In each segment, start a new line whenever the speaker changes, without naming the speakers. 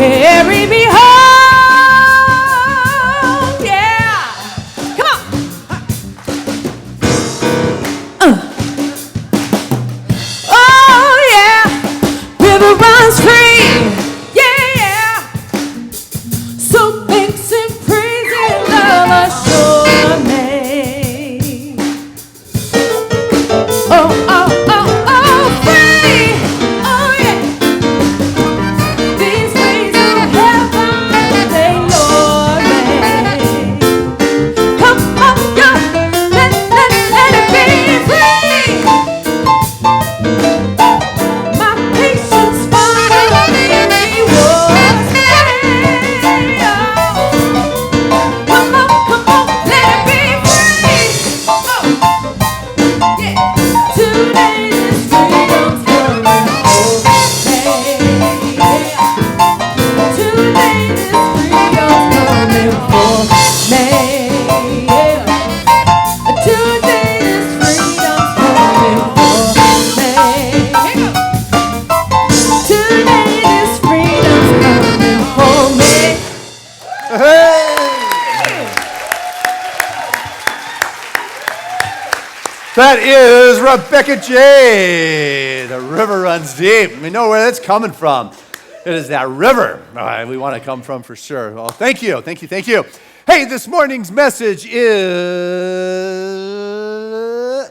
carry me home. Yeah. Come on. Oh, yeah. River runs free. Yeah, yeah. So thanks and praise and love assure me. Oh, oh, oh, oh, free. Oh, yeah. These ways of heaven, they lure me. Come on, girl, let it be free. My patience finally rewards me. Come on, let it be free. Oh, yeah. Today this freedom's coming for me. Today this freedom's coming for me. Today this freedom's coming for me. Today this freedom's coming for me.
Hey! That is Rebecca J. The river runs deep. We know where that's coming from. It is that river we want to come from for sure. Well, thank you. Hey, this morning's message is...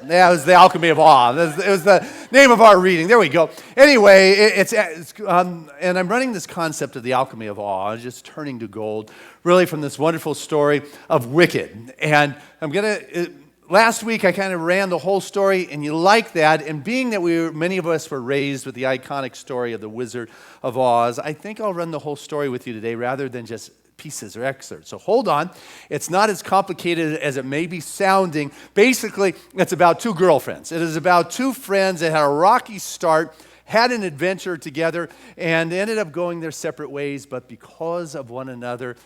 Yeah, it was the Alchemy of Awe. It was the name of our reading. There we go. Anyway, it's and I'm running this concept of the Alchemy of Awe, just turning to gold, really from this wonderful story of Wicked. And I'm going to... Last week, I kind of ran the whole story, and you like that. And being that many of us were raised with the iconic story of the Wizard of Oz, I think I'll run the whole story with you today rather than just pieces or excerpts. So hold on. It's not as complicated as it may be sounding. Basically, it's about two girlfriends. It is about two friends that had a rocky start, had an adventure together, and ended up going their separate ways. But because of one another,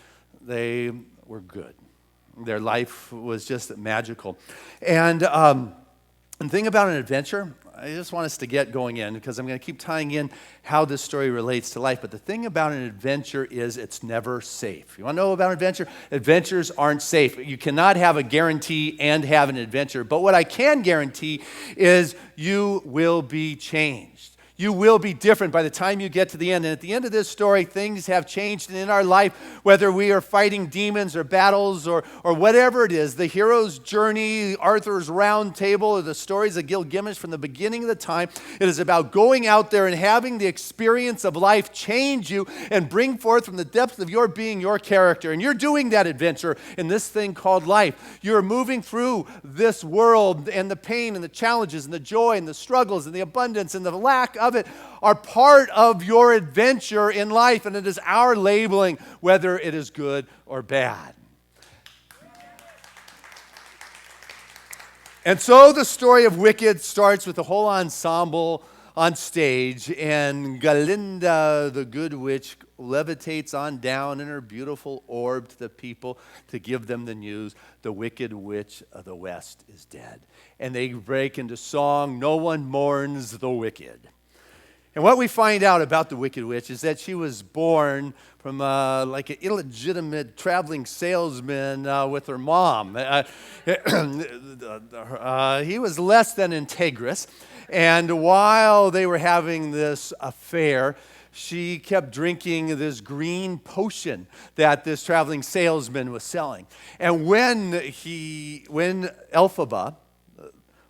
they were good. Their life was just magical. And the thing about an adventure, I just want us to get going in because I'm going to keep tying in how this story relates to life. But the thing about an adventure is it's never safe. You want to know about an adventure? Adventures aren't safe. You cannot have a guarantee and have an adventure. But what I can guarantee is you will be changed. You will be different by the time you get to the end. And at the end of this story, things have changed in our life, whether we are fighting demons or battles or whatever it is. The hero's journey, Arthur's round table, or the stories of Gilgamesh from the beginning of the time. It is about going out there and having the experience of life change you and bring forth from the depths of your being your character. And you're doing that adventure in this thing called life. You're moving through this world, and the pain and the challenges and the joy and the struggles and the abundance and the lack of it are part of your adventure in life, and it is our labeling whether it is good or bad. And so the story of Wicked starts with the whole ensemble on stage, and Galinda, the good witch, levitates on down in her beautiful orb to the people to give them the news. The wicked witch of the West is dead. And they break into song, "No one mourns the wicked." And what we find out about the Wicked Witch is that she was born from like an illegitimate traveling salesman with her mom. He was less than integrous. And while they were having this affair, she kept drinking this green potion that this traveling salesman was selling. And when Elphaba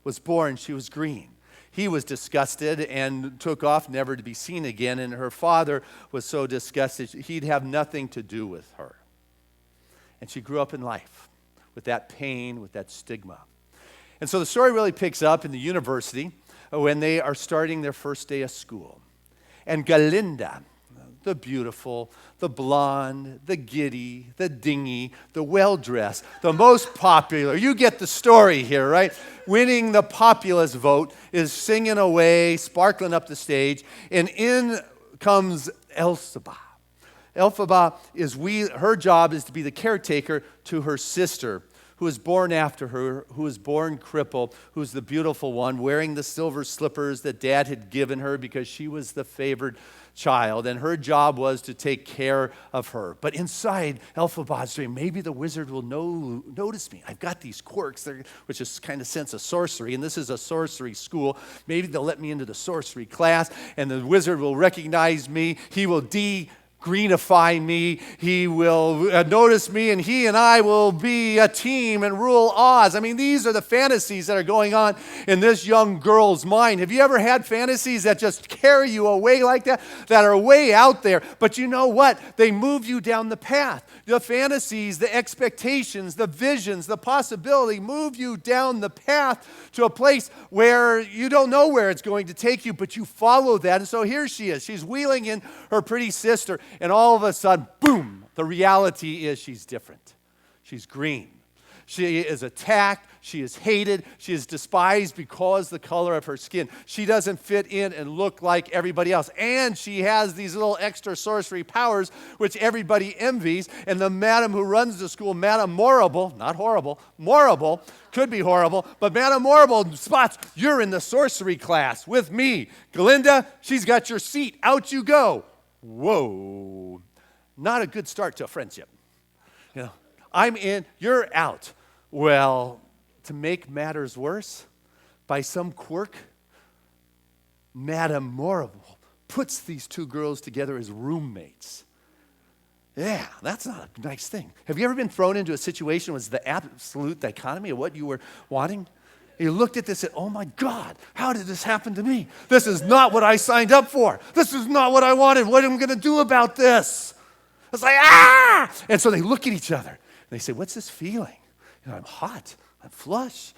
was born, she was green. He was disgusted and took off, never to be seen again. And her father was so disgusted, he'd have nothing to do with her. And she grew up in life with that pain, with that stigma. And so the story really picks up in the university when they are starting their first day of school. And Galinda, the beautiful, the blonde, the giddy, the dingy, the well-dressed, the most popular. You get the story here, right? Winning the populace vote is singing away, sparkling up the stage, and in comes Elphaba. Elphaba her job is to be the caretaker to her sister, who was born after her, who was born crippled, who's the beautiful one, wearing the silver slippers that Dad had given her because she was the favored child, and her job was to take care of her. But inside Elphaba's dream, maybe the wizard will notice me. I've got these quirks, which is kind of sense of sorcery, and this is a sorcery school. Maybe they'll let me into the sorcery class, and the wizard will recognize me. He will greenify me. He will notice me, and he and I will be a team and rule Oz. I mean, these are the fantasies that are going on in this young girl's mind. Have you ever had fantasies that just carry you away like that are way out there? But you know what? They move you down the path. The fantasies, the expectations, the visions, the possibility move you down the path to a place where you don't know where it's going to take you, but you follow that. And so here she is. She's wheeling in her pretty sister. And all of a sudden, boom, the reality is she's different. She's green. She is attacked. She is hated. She is despised because the color of her skin. She doesn't fit in and look like everybody else. And she has these little extra sorcery powers, which everybody envies. And the madam who runs the school, Madam Morrible, not horrible, Morrible, could be horrible, but Madam Morrible spots, you're in the sorcery class with me. Glinda, she's got your seat. Out you go. Whoa, not a good start to a friendship. You know, I'm in, you're out. Well, to make matters worse, by some quirk, Madame Morrible puts these two girls together as roommates. Yeah, that's not a nice thing. Have you ever been thrown into a situation with the absolute dichotomy of what you were wanting? You looked at this and said, oh my God, how did this happen to me? This is not what I signed up for. This is not what I wanted. What am I going to do about this? It's like, ah! And so they look at each other and they say, what's this feeling? You know, I'm hot. I'm flush.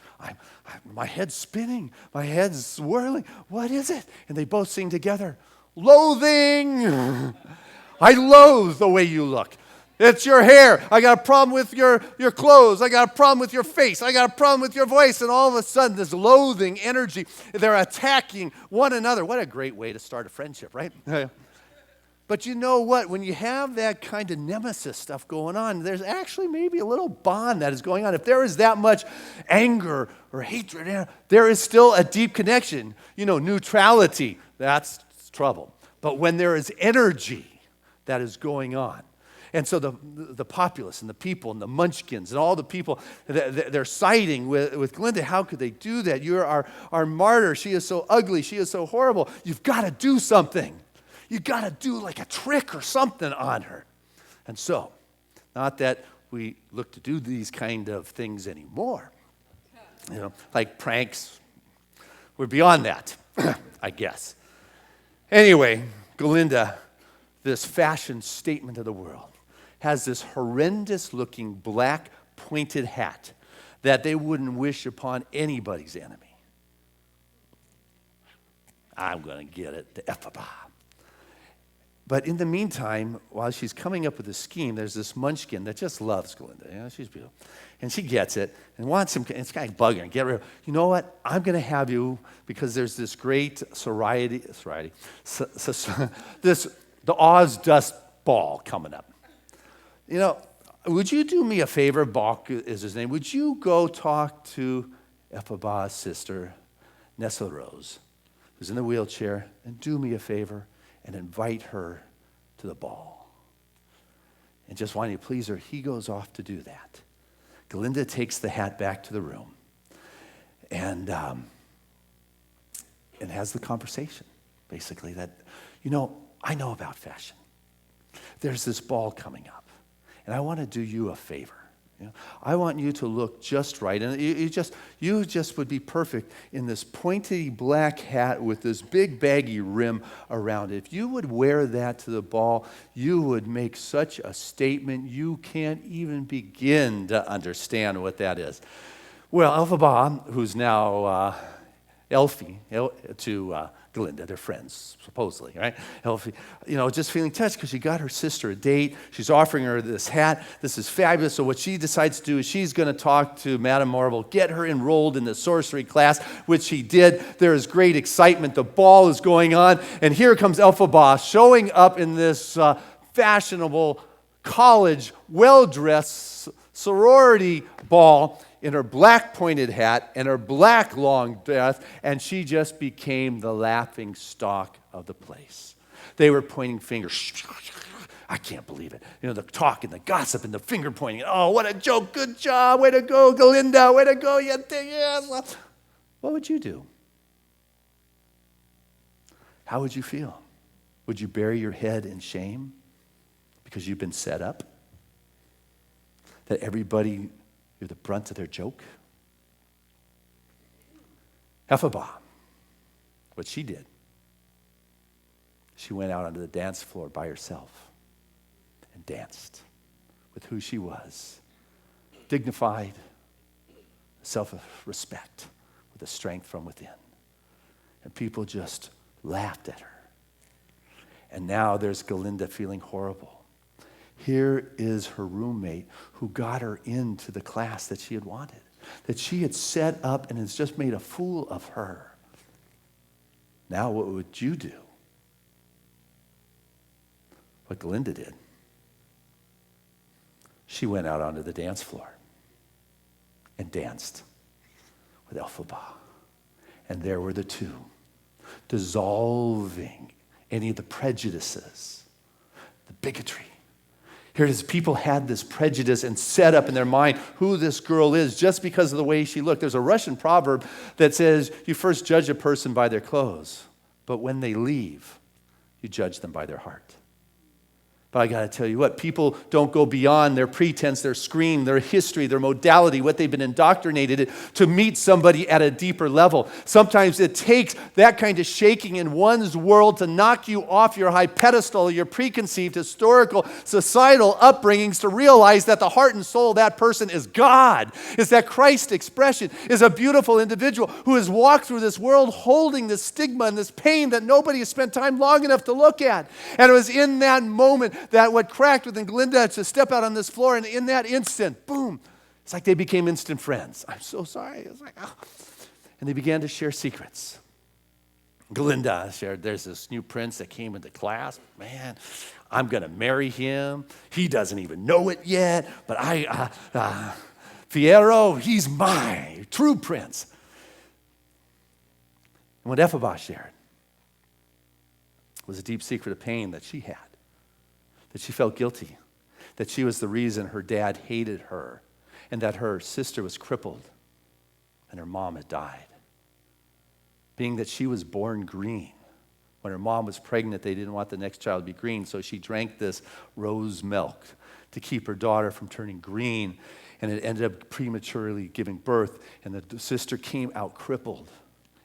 My head's spinning. My head's swirling. What is it? And they both sing together, loathing. I loathe the way you look. It's your hair. I got a problem with your clothes. I got a problem with your face. I got a problem with your voice. And all of a sudden, this loathing energy, they're attacking one another. What a great way to start a friendship, right? But you know what? When you have that kind of nemesis stuff going on, there's actually maybe a little bond that is going on. If there is that much anger or hatred, there is still a deep connection. You know, neutrality, that's trouble. But when there is energy that is going on, and so the populace and the people and the munchkins and all the people, they're siding with Glinda. How could they do that? You're our martyr. She is so ugly. She is so horrible. You've got to do something. You've got to do like a trick or something on her. And so, not that we look to do these kind of things anymore. You know, like pranks. We're beyond that, I guess. Anyway, Glinda, this fashion statement of the world, has this horrendous-looking black pointed hat that they wouldn't wish upon anybody's enemy. I'm going to get it, the Ephaba. But in the meantime, while she's coming up with a scheme, there's this munchkin that just loves Glinda. You know, she's beautiful. And she gets it and wants him, and it's kind of bugging her. Get rid of, you know what? I'm going to have you, because there's this great the Oz Dust Ball coming up. You know, would you do me a favor? Balk is his name. Would you go talk to Ephaba's sister, Nessa Rose, who's in the wheelchair, and do me a favor and invite her to the ball? And just wanting to please her, he goes off to do that. Glinda takes the hat back to the room and has the conversation, basically, that, you know, I know about fashion. There's this ball coming up. And I want to do you a favor. You know, I want you to look just right. And you just would be perfect in this pointy black hat with this big baggy rim around it. If you would wear that to the ball, you would make such a statement you can't even begin to understand what that is. Well, Elphaba, who's now Elfie to Glinda, they're friends, supposedly, right? Elfie, you know, just feeling touched because she got her sister a date. She's offering her this hat. This is fabulous. So what she decides to do is she's going to talk to Madame Marvel, get her enrolled in the sorcery class, which she did. There is great excitement. The ball is going on. And here comes Elphaba showing up in this fashionable college, well-dressed sorority ball in her black pointed hat and her black long dress, and she just became the laughing stock of the place. They were pointing fingers. I can't believe it. You know, the talk and the gossip and the finger pointing. Oh, what a joke. Good job. Way to go, Galinda. Way to go. Yes. What would you do? How would you feel? Would you bury your head in shame because you've been set up? That everybody, you're the brunt of their joke? Hephzibah, what she did, she went out onto the dance floor by herself and danced with who she was, dignified, self-respect, with a strength from within. And people just laughed at her. And now there's Galinda feeling horrible. Here is her roommate who got her into the class that she had wanted, that she had set up and has just made a fool of her. Now what would you do? What Galinda did. She went out onto the dance floor and danced with Elphaba. And there were the two, dissolving any of the prejudices, the bigotry. Here it is, people had this prejudice and set up in their mind who this girl is just because of the way she looked. There's a Russian proverb that says, you first judge a person by their clothes, but when they leave, you judge them by their heart. But I got to tell you what, people don't go beyond their pretense, their screen, their history, their modality, what they've been indoctrinated to meet somebody at a deeper level. Sometimes it takes that kind of shaking in one's world to knock you off your high pedestal, your preconceived historical, societal upbringings to realize that the heart and soul of that person is God, is that Christ expression, is a beautiful individual who has walked through this world holding this stigma and this pain that nobody has spent time long enough to look at. And it was in that moment that what cracked within Galinda to step out on this floor, and in that instant, boom, it's like they became instant friends. I'm so sorry. It's like, oh. And they began to share secrets. Galinda shared, there's this new prince that came into class. Man, I'm going to marry him. He doesn't even know it yet, but Fiyero, he's my true prince. And what Elphaba shared was a deep secret of pain that she had. That she felt guilty, that she was the reason her dad hated her, and that her sister was crippled, and her mom had died. Being that she was born green. When her mom was pregnant, they didn't want the next child to be green, so she drank this rose milk to keep her daughter from turning green, and it ended up prematurely giving birth, and the sister came out crippled,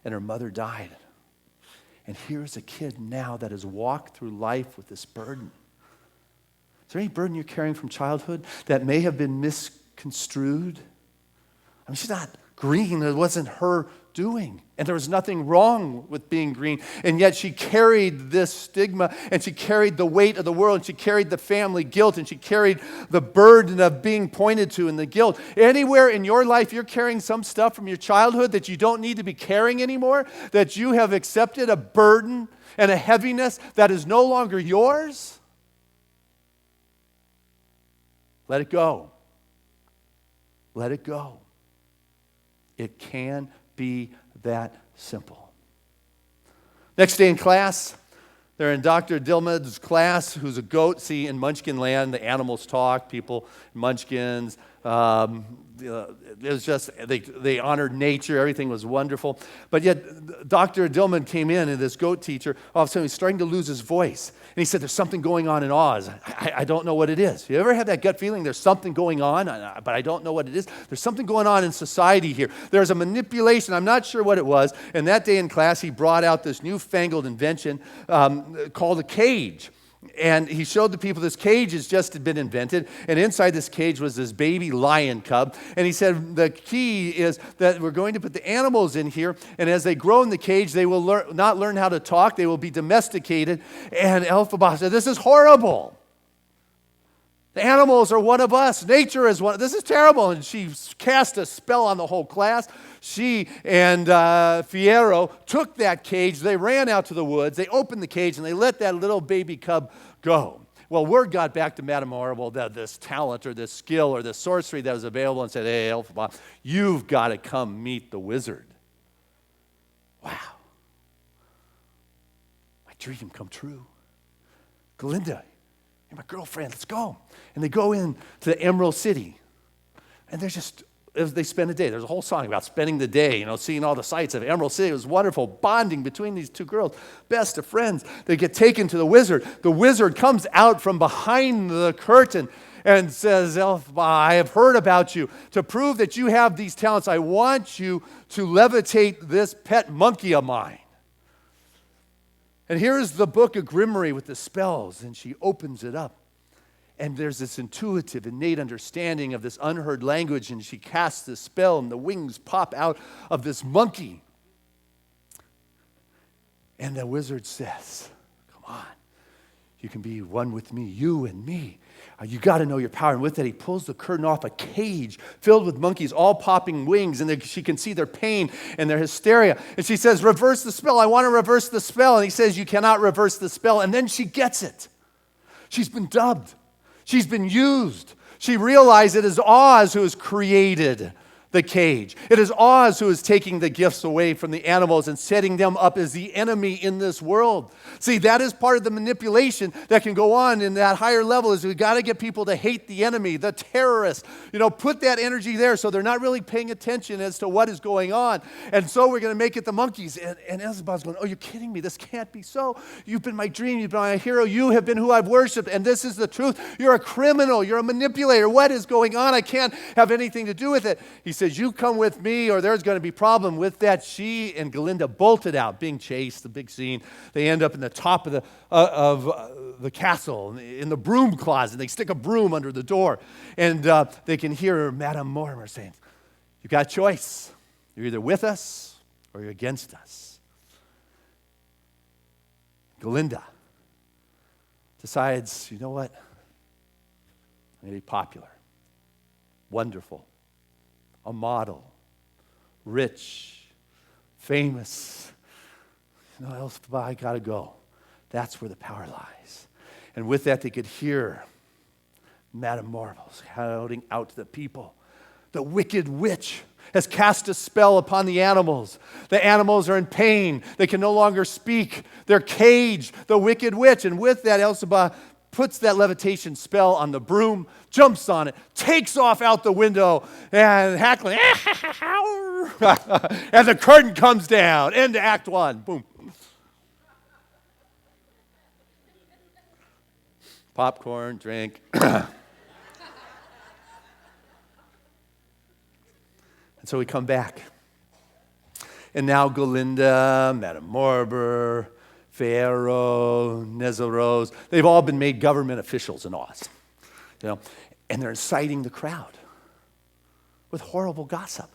and her mother died. And here's a kid now that has walked through life with this burden. Is there any burden you're carrying from childhood that may have been misconstrued? I mean, she's not green. It wasn't her doing. And there was nothing wrong with being green. And yet she carried this stigma, and she carried the weight of the world, and she carried the family guilt, and she carried the burden of being pointed to and the guilt. Anywhere in your life you're carrying some stuff from your childhood that you don't need to be carrying anymore, that you have accepted a burden and a heaviness that is no longer yours, let it go. Let it go. It can be that simple. Next day in class, they're in Dr. Dilmad's class, who's a goat. See, in Munchkin land, the animals talk, people, munchkins. It was just, they honored nature. Everything was wonderful. But yet, Dr. Dilmad came in, and this goat teacher, all of a sudden, he's starting to lose his voice. And he said, there's something going on in Oz. I don't know what it is. You ever have that gut feeling there's something going on, but I don't know what it is? There's something going on in society here. There's a manipulation. I'm not sure what it was. And that day in class, he brought out this newfangled invention called a cage. And he showed the people this cage has just been invented, and inside this cage was this baby lion cub. And he said the key is that we're going to put the animals in here, and as they grow in the cage, they will not learn how to talk. They will be domesticated. And Elphaba said, this is horrible. The animals are one of us. Nature is one. This is terrible. And she cast a spell on the whole class. She and Fiyero took that cage. They ran out to the woods. They opened the cage, and they let that little baby cub go. Well, word got back to Madame Horrible that this talent or this skill or this sorcery that was available and said, hey, Elphaba, you've got to come meet the wizard. Wow. My dream come true. Galinda, you're my girlfriend, let's go. And they go in to the Emerald City. And they spend a day. There's a whole song about spending the day, seeing all the sights of Emerald City. It was wonderful, bonding between these two girls, best of friends. They get taken to the wizard. The wizard comes out from behind the curtain and says, Elphaba, I have heard about you. To prove that you have these talents, I want you to levitate this pet monkey of mine. And here's the book of Grimoire with the spells, and she opens it up. And there's this intuitive, innate understanding of this unheard language, and she casts this spell, and the wings pop out of this monkey. And the wizard says, come on, you can be one with me, you and me. You got to know your power. And with that, he pulls the curtain off a cage filled with monkeys, all popping wings, and she can see their pain and their hysteria. And she says, reverse the spell. I want to reverse the spell. And he says, you cannot reverse the spell. And then she gets it. She's been dubbed. She's been used. She realized it is Oz who has created the cage. It is Oz who is taking the gifts away from the animals and setting them up as the enemy in this world. See, that is part of the manipulation that can go on in that higher level is we've got to get people to hate the enemy, the terrorists. Put that energy there so they're not really paying attention as to what is going on. And so we're going to make it the monkeys. And Elphaba's going, oh, you're kidding me. This can't be so. You've been my dream. You've been my hero. You have been who I've worshiped. And this is the truth. You're a criminal. You're a manipulator. What is going on? I can't have anything to do with it. He says, you come with me or there's going to be problem. With that, she and Galinda bolted out, being chased, the big scene. They end up in the top of the castle, in the broom closet. They stick a broom under the door. And they can hear Madame Mortimer saying, you got a choice. You're either with us or you're against us. Galinda decides, you know what? I'm going to be popular, wonderful, a model, rich, famous. Elphaba, I got to go. That's where the power lies. And with that, they could hear Madame Marvel shouting out to the people, the wicked witch has cast a spell upon the animals. The animals are in pain. They can no longer speak. They're caged, the wicked witch. And with that, Elphaba puts that levitation spell on the broom, jumps on it, takes off out the window, and hackling, and the curtain comes down. End to Act 1. Boom. Popcorn, drink. And so we come back. And now Galinda, Madame Morber, Pharaoh, Nezarose, they've all been made government officials in Oz. And they're inciting the crowd with horrible gossip.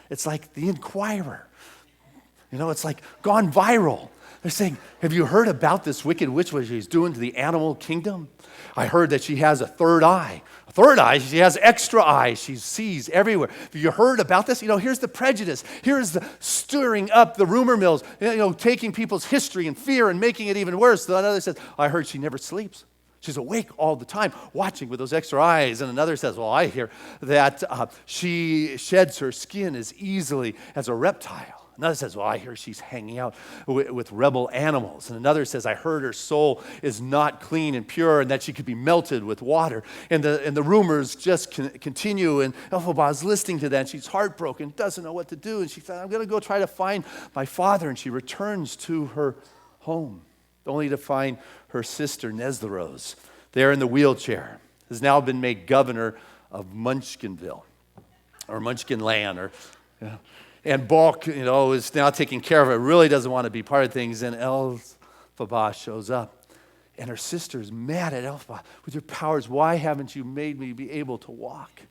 It's like the Inquirer. It's like gone viral. They're saying, have you heard about this wicked witch, what she's doing to the animal kingdom? I heard that she has a third eye. A third eye, she has extra eyes. She sees everywhere. Have you heard about this? Here's the prejudice. Here's the stirring up the rumor mills, taking people's history and fear and making it even worse. Another says, I heard she never sleeps. She's awake all the time, watching with those extra eyes. And another says, well, I hear that she sheds her skin as easily as a reptile. Another says, well, I hear she's hanging out with rebel animals. And another says, I heard her soul is not clean and pure and that she could be melted with water. And the rumors just continue. And Elphaba is listening to that. And she's heartbroken, doesn't know what to do. And she thought, I'm going to go try to find my father. And she returns to her home, only to find her sister, Nezarose, there in the wheelchair, has now been made governor of Munchkinville, or Munchkinland, and Balk, is now taking care of it, really doesn't want to be part of things, and Elphaba shows up. And her sister's mad at Elphaba. With your powers, why haven't you made me be able to walk?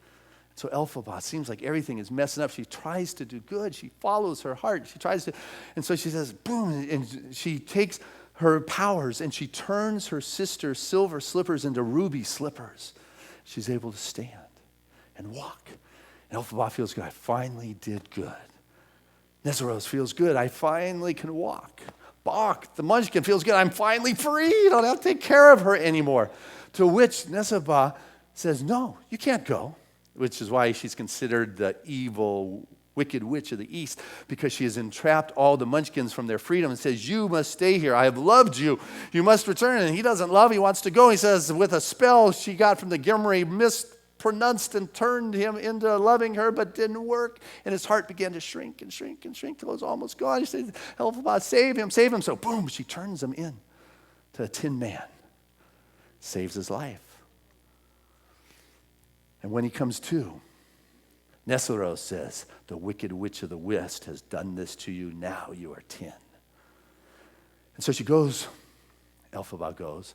So Elphaba, seems like everything is messing up. She tries to do good. She follows her heart. And so she says, boom, and she takes her powers and she turns her sister's silver slippers into ruby slippers. She's able to stand and walk. And Elphaba feels good. I finally did good. Nezarose feels good. I finally can walk. Bach, the munchkin, feels good. I'm finally free. You don't have to take care of her anymore. To which Neseba says, no, you can't go, which is why she's considered the evil, wicked witch of the east, because she has entrapped all the munchkins from their freedom and says, you must stay here. I have loved you. You must return. And he doesn't love. He wants to go. He says, with a spell she got from the Gimri, mispronounced and turned him into loving her, but didn't work. And his heart began to shrink and shrink and shrink till it was almost gone. He said, help about save him, save him. So boom, she turns him in to a tin man. Saves his life. And when he comes to, Nesero says, the wicked witch of the west has done this to you. Now you are tin. And so she goes, Elphaba goes,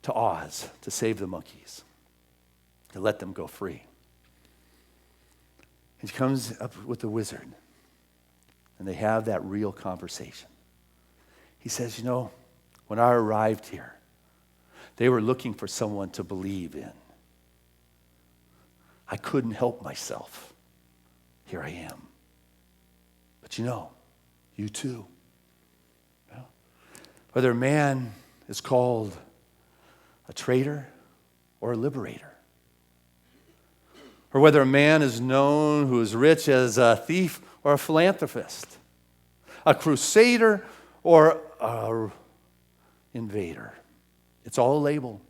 to Oz to save the monkeys, to let them go free. And she comes up with the wizard, and they have that real conversation. He says, when I arrived here, they were looking for someone to believe in. I couldn't help myself. Here I am. But you too. Whether a man is called a traitor or a liberator, or whether a man is known who is rich as a thief or a philanthropist, a crusader or an invader, it's all a label.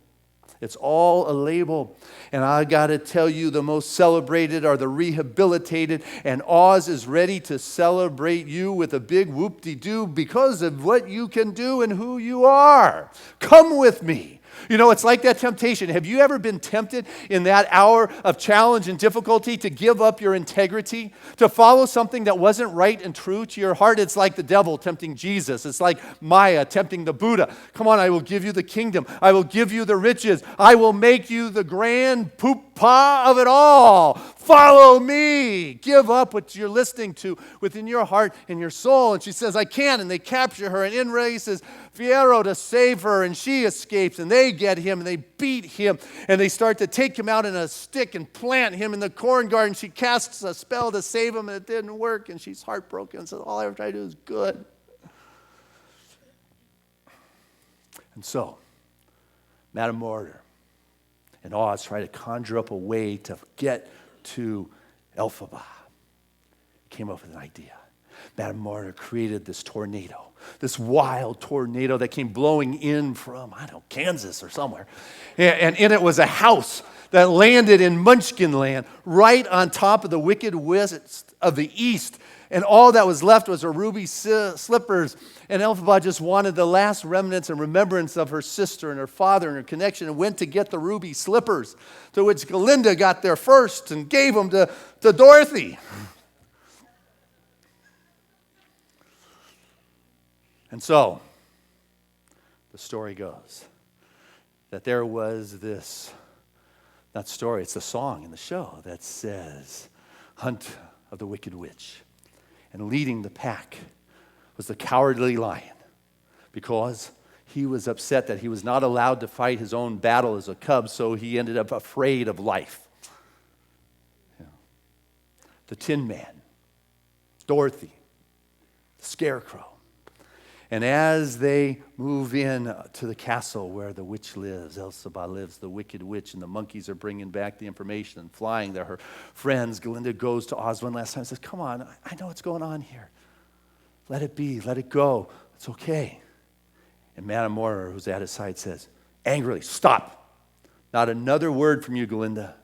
It's all a label. And I got to tell you, the most celebrated are the rehabilitated. And Oz is ready to celebrate you with a big whoop-de-doo because of what you can do and who you are. Come with me. It's like that temptation. Have you ever been tempted in that hour of challenge and difficulty to give up your integrity, to follow something that wasn't right and true to your heart? It's like the devil tempting Jesus. It's like Maya tempting the Buddha. Come on, I will give you the kingdom. I will give you the riches. I will make you the grand poop-pa of it all. Follow me. Give up what you're listening to within your heart and your soul. And she says, I can. And they capture her. And in races Fierro to save her. And she escapes. And they get him. And they beat him. And they start to take him out in a stick and plant him in the corn garden. She casts a spell to save him. And it didn't work. And she's heartbroken and says, all I ever try to do is good. And so, Madame Mortar and Oz try to conjure up a way to get to Elphaba. Came up with an idea. Madame Mortar created this tornado, this wild tornado that came blowing in from, Kansas or somewhere. And in it was a house that landed in Munchkin land, right on top of the wicked west of the east. And all that was left was her ruby slippers. And Elphaba just wanted the last remnants and remembrance of her sister and her father and her connection, and went to get the ruby slippers, to which Galinda got there first and gave them to Dorothy. And so, the story goes that there was this, not story, it's a song in the show that says, Hunt of the Wicked Witch. And leading the pack was the cowardly lion, because he was upset that he was not allowed to fight his own battle as a cub, so he ended up afraid of life. The Tin Man, Dorothy, the Scarecrow. And as they move in to the castle where the witch lives, Elphaba lives, the wicked witch, and the monkeys are bringing back the information and flying. They're her friends. Galinda goes to Oz one last time and says, come on, I know what's going on here. Let it be. Let it go. It's okay. And Madame Mortar, who's at his side, says, angrily, stop. Not another word from you, Galinda.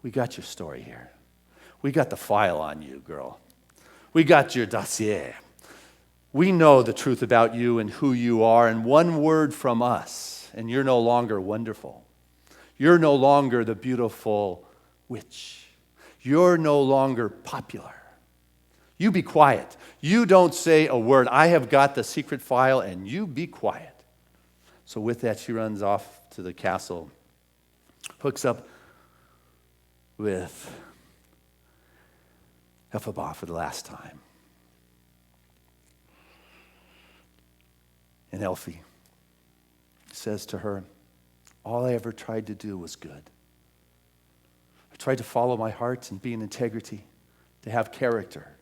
We got your story here. We got the file on you, girl. We got your dossier. We know the truth about you and who you are, and one word from us, and you're no longer wonderful. You're no longer the beautiful witch. You're no longer popular. You be quiet. You don't say a word. I have got the secret file, and you be quiet. So with that, she runs off to the castle, hooks up with Elphaba for the last time. And Elfie says to her, all I ever tried to do was good. I tried to follow my heart and be in integrity, to have character,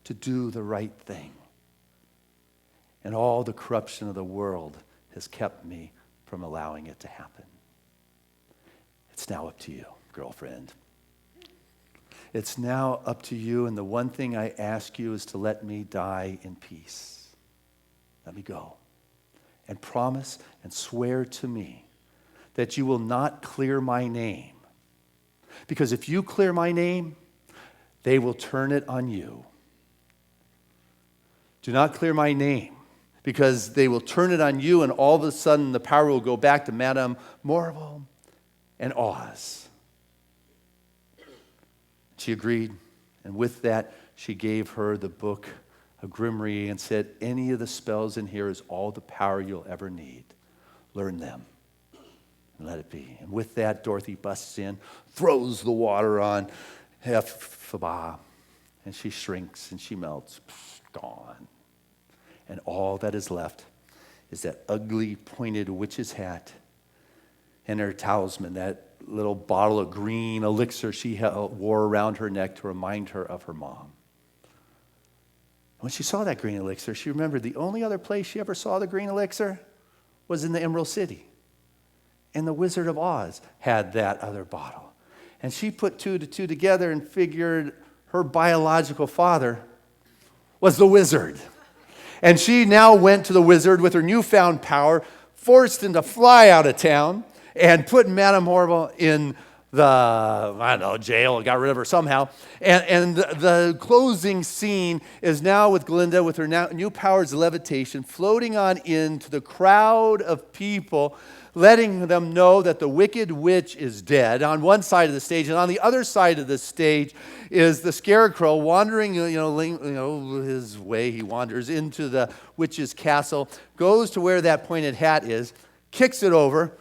to do the right thing. And all the corruption of the world has kept me from allowing it to happen. It's now up to you, girlfriend. It's now up to you, and the one thing I ask you is to let me die in peace. Let me go. And promise and swear to me that you will not clear my name. Because if you clear my name, they will turn it on you. Do not clear my name, because they will turn it on you, and all of a sudden the power will go back to Madame Morrible and Oz. She agreed, and with that, she gave her the book of Grimmery and said, any of the spells in here is all the power you'll ever need. Learn them and let it be. And with that, Dorothy busts in, throws the water on Hephzibah, and she shrinks and she melts. Gone. And all that is left is that ugly, pointed witch's hat and her talisman, that little bottle of green elixir she wore around her neck to remind her of her mom. When she saw that green elixir, she remembered the only other place she ever saw the green elixir was in the Emerald City. And the Wizard of Oz had that other bottle. And she put two to two together and figured her biological father was the wizard. And she now went to the wizard with her newfound power, forced him to fly out of town, and put Madame Horrible in the, jail, got rid of her somehow. And the closing scene is now with Glinda with her new powers of levitation, floating on into the crowd of people, letting them know that the wicked witch is dead on one side of the stage, and on the other side of the stage is the Scarecrow wandering, his way. He wanders into the witch's castle, goes to where that pointed hat is, kicks it over,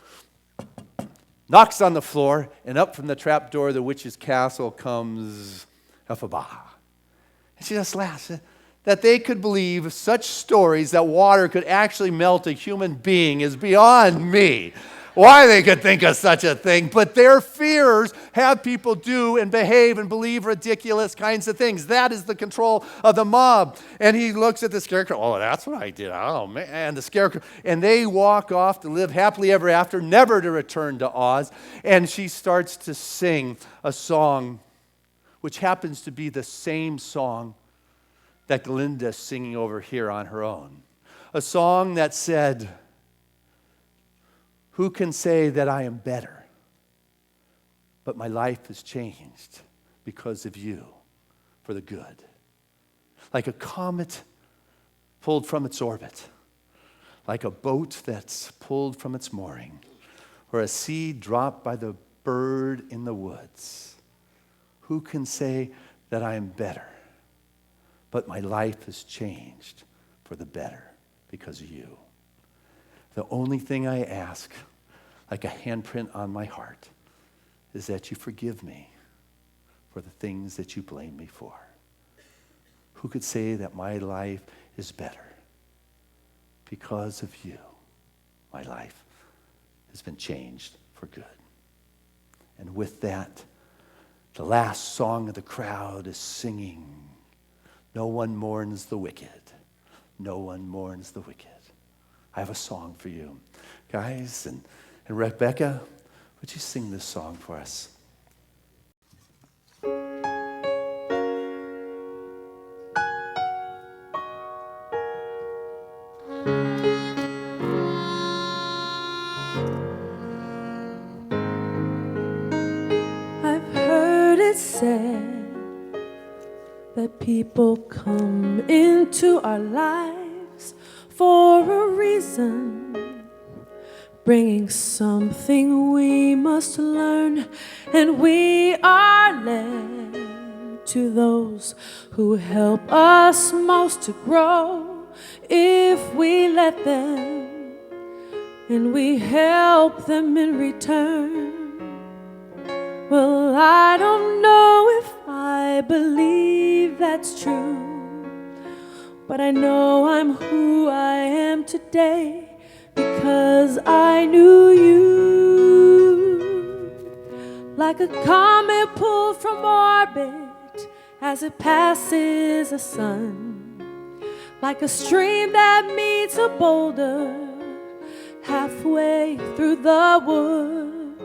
knocks on the floor, and up from the trap door of the witch's castle comes Hephzibah. And she just laughs. That they could believe such stories that water could actually melt a human being is beyond me. Why they could think of such a thing, but their fears have people do and behave and believe ridiculous kinds of things. That is the control of the mob. And he looks at the Scarecrow. Oh, that's what I did. Oh, man. And the Scarecrow. And they walk off to live happily ever after, never to return to Oz. And she starts to sing a song, which happens to be the same song that Glinda's singing over here on her own. A song that said, who can say that I am better? But my life has changed because of you for the good. Like a comet pulled from its orbit, like a boat that's pulled from its mooring, or a seed dropped by the bird in the woods. Who can say that I am better? But my life has changed for the better because of you. The only thing I ask, like a handprint on my heart, is that you forgive me for the things that you blame me for. Who could say that my life is better? Because of you, my life has been changed for good. And with that, the last song of the crowd is singing, no one mourns the wicked. No one mourns the wicked. I have a song for you. Guys, and Rebecca, would you sing this song for us?
I've heard it said that people come into our lives for a reason, bringing something we must learn, and we are led to those who help us most to grow if we let them, and we help them in return. Well, I don't know if I believe that's true, but I know I'm who I am today because I knew you. Like a comet pulled from orbit as it passes the sun, like a stream that meets a boulder halfway through the wood.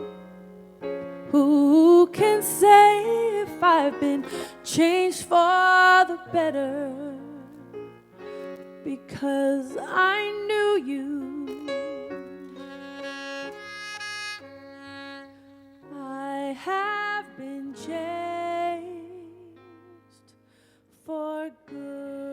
Who can say if I've been changed for the better? Because I knew you, I have been changed for good.